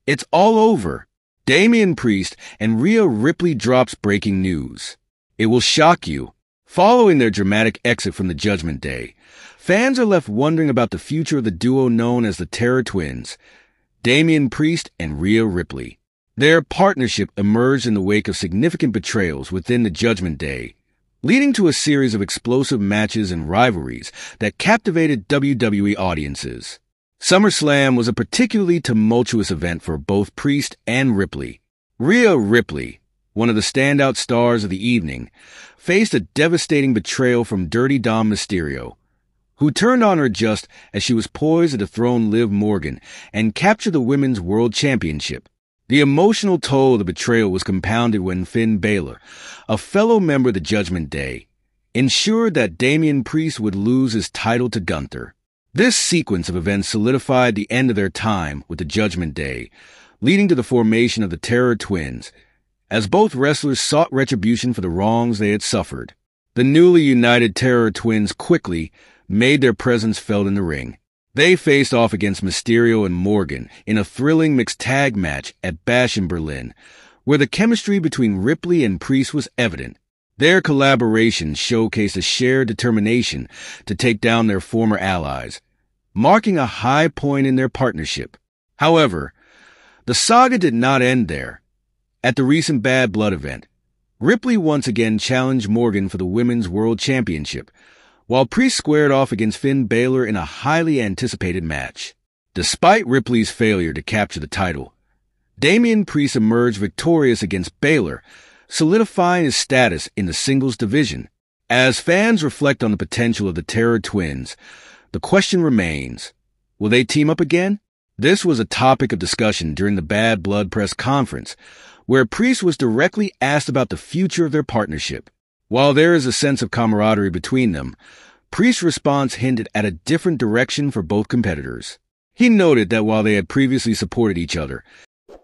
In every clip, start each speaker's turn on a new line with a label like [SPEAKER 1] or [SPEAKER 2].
[SPEAKER 1] It's all over. Damian Priest and Rhea Ripley drops breaking news. It will shock you. Following their dramatic exit from the Judgment Day, fans are left wondering about the future of the duo known as the Terror Twins, Damian Priest and Rhea Ripley. Their partnership emerged in the wake of significant betrayals within the Judgment Day, leading to a series of explosive matches and rivalries that captivated WWE audiences. SummerSlam was a particularly tumultuous event for both Priest and Ripley. Rhea Ripley, one of the standout stars of the evening, faced a devastating betrayal from Dirty Dom Mysterio, who turned on her just as she was poised to dethrone Liv Morgan and capture the Women's World Championship. The emotional toll of the betrayal was compounded when Finn Balor, a fellow member of the Judgment Day, ensured that Damian Priest would lose his title to Gunther. This sequence of events solidified the end of their time with the Judgment Day, leading to the formation of the Terror Twins, as both wrestlers sought retribution for the wrongs they had suffered. The newly united Terror Twins quickly made their presence felt in the ring. They faced off against Mysterio and Morgan in a thrilling mixed tag match at Bash in Berlin, where the chemistry between Ripley and Priest was evident. Their collaboration showcased a shared determination to take down their former allies, marking a high point in their partnership. However, the saga did not end there. At the recent Bad Blood event, Ripley once again challenged Morgan for the Women's World Championship, while Priest squared off against Finn Balor in a highly anticipated match. Despite Ripley's failure to capture the title, Damian Priest emerged victorious against Balor, solidifying his status in the singles division. As fans reflect on the potential of the Terror Twins, the question remains, will they team up again? This was a topic of discussion during the Bad Blood press conference, where Priest was directly asked about the future of their partnership. While there is a sense of camaraderie between them, Priest's response hinted at a different direction for both competitors. He noted that while they had previously supported each other,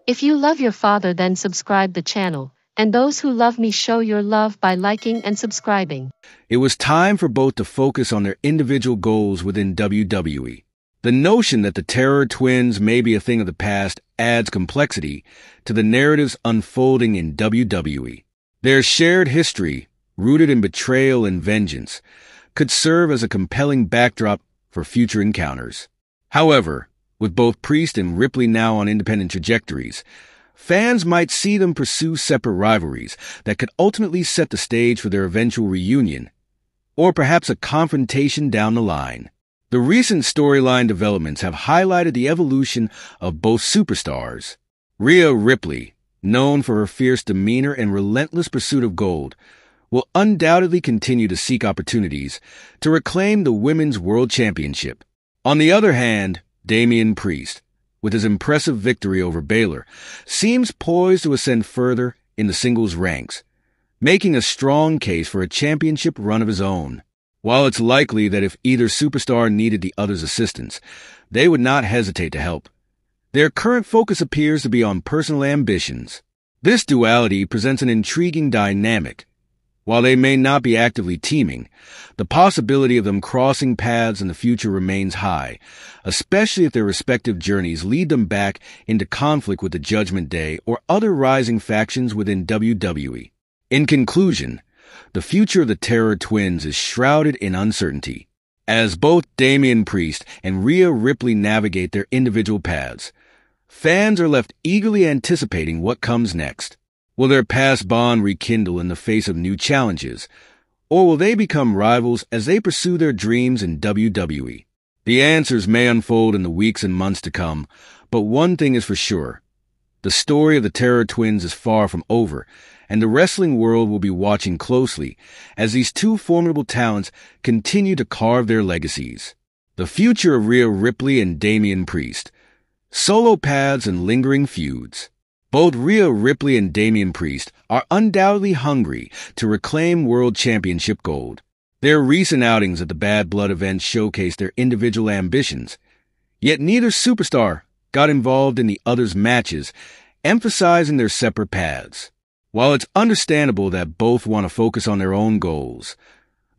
[SPEAKER 2] if you love your father, then subscribe the channel, and those who love me show your love by liking and subscribing.
[SPEAKER 1] It was time for both to focus on their individual goals within WWE. The notion that the Terror Twins may be a thing of the past adds complexity to the narratives unfolding in WWE. Their shared history, rooted in betrayal and vengeance, could serve as a compelling backdrop for future encounters. However, with both Priest and Ripley now on independent trajectories, fans might see them pursue separate rivalries that could ultimately set the stage for their eventual reunion, or perhaps a confrontation down the line. The recent storyline developments have highlighted the evolution of both superstars. Rhea Ripley, known for her fierce demeanor and relentless pursuit of gold, will undoubtedly continue to seek opportunities to reclaim the Women's World Championship. On the other hand, Damian Priest, with his impressive victory over Balor, seems poised to ascend further in the singles ranks, making a strong case for a championship run of his own. While it's likely that if either superstar needed the other's assistance, they would not hesitate to help, their current focus appears to be on personal ambitions. This duality presents an intriguing dynamic. While they may not be actively teaming, the possibility of them crossing paths in the future remains high, especially if their respective journeys lead them back into conflict with the Judgment Day or other rising factions within WWE. In conclusion, the future of the Terror Twins is shrouded in uncertainty. As both Damian Priest and Rhea Ripley navigate their individual paths, fans are left eagerly anticipating what comes next. Will their past bond rekindle in the face of new challenges, or will they become rivals as they pursue their dreams in WWE? The answers may unfold in the weeks and months to come, but one thing is for sure. The story of the Terror Twins is far from over, and the wrestling world will be watching closely as these two formidable talents continue to carve their legacies. The future of Rhea Ripley and Damian Priest. Solo paths and lingering feuds. Both Rhea Ripley and Damian Priest are undoubtedly hungry to reclaim World Championship gold. Their recent outings at the Bad Blood event showcased their individual ambitions, yet neither superstar got involved in the other's matches, emphasizing their separate paths. While it's understandable that both want to focus on their own goals,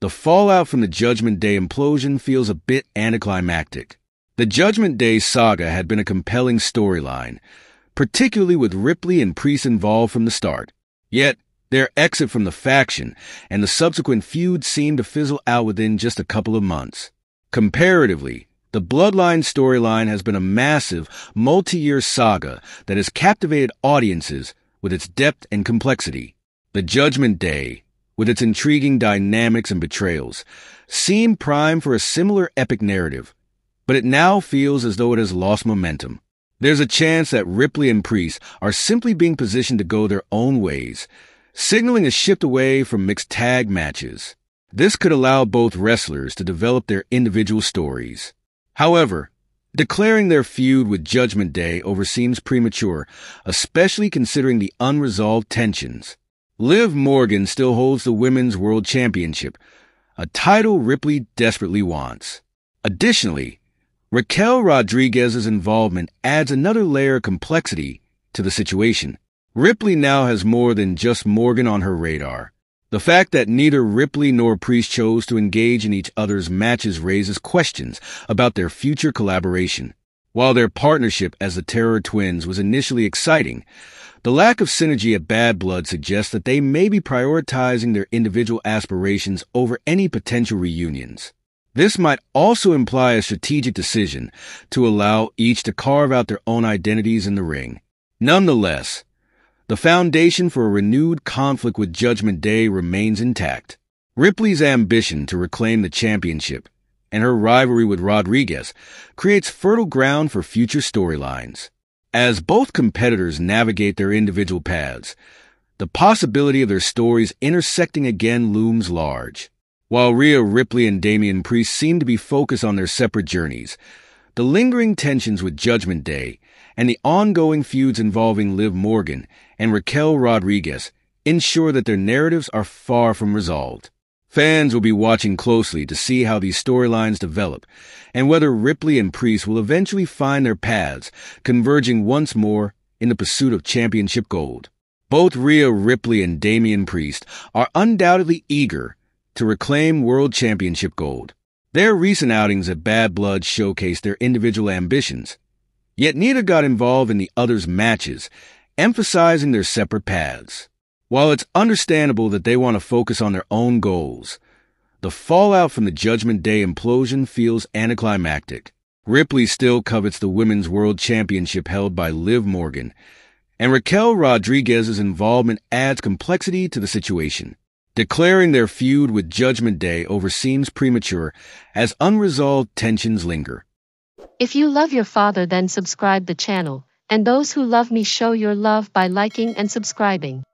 [SPEAKER 1] the fallout from the Judgment Day implosion feels a bit anticlimactic. The Judgment Day saga had been a compelling storyline, particularly with Ripley and Priest involved from the start. Yet, their exit from the faction and the subsequent feud seemed to fizzle out within just a couple of months. Comparatively, the Bloodline storyline has been a massive, multi-year saga that has captivated audiences with its depth and complexity. The Judgment Day, with its intriguing dynamics and betrayals, seemed primed for a similar epic narrative, but it now feels as though it has lost momentum. There's a chance that Ripley and Priest are simply being positioned to go their own ways, signaling a shift away from mixed tag matches. This could allow both wrestlers to develop their individual stories. However, declaring their feud with Judgment Day over seems premature, especially considering the unresolved tensions. Liv Morgan still holds the Women's World Championship, a title Ripley desperately wants. Additionally, Raquel Rodriguez's involvement adds another layer of complexity to the situation. Ripley now has more than just Morgan on her radar. The fact that neither Ripley nor Priest chose to engage in each other's matches raises questions about their future collaboration. While their partnership as the Terror Twins was initially exciting, the lack of synergy at Bad Blood suggests that they may be prioritizing their individual aspirations over any potential reunions. This might also imply a strategic decision to allow each to carve out their own identities in the ring. Nonetheless, the foundation for a renewed conflict with Judgment Day remains intact. Ripley's ambition to reclaim the championship and her rivalry with Rodriguez creates fertile ground for future storylines. As both competitors navigate their individual paths, the possibility of their stories intersecting again looms large. While Rhea Ripley and Damian Priest seem to be focused on their separate journeys, the lingering tensions with Judgment Day and the ongoing feuds involving Liv Morgan and Raquel Rodriguez ensure that their narratives are far from resolved. Fans will be watching closely to see how these storylines develop and whether Ripley and Priest will eventually find their paths, converging once more in the pursuit of championship gold. Both Rhea Ripley and Damian Priest are undoubtedly eager to reclaim World Championship gold. Their recent outings at Bad Blood showcased their individual ambitions, yet neither got involved in the other's matches, emphasizing their separate paths. While it's understandable that they want to focus on their own goals, the fallout from the Judgment Day implosion feels anticlimactic. Ripley still covets the Women's World Championship held by Liv Morgan, and Raquel Rodriguez's involvement adds complexity to the situation. Declaring their feud with Judgment Day over seems premature as unresolved tensions linger.
[SPEAKER 2] If you love your father, then subscribe the channel, and those who love me show your love by liking and subscribing.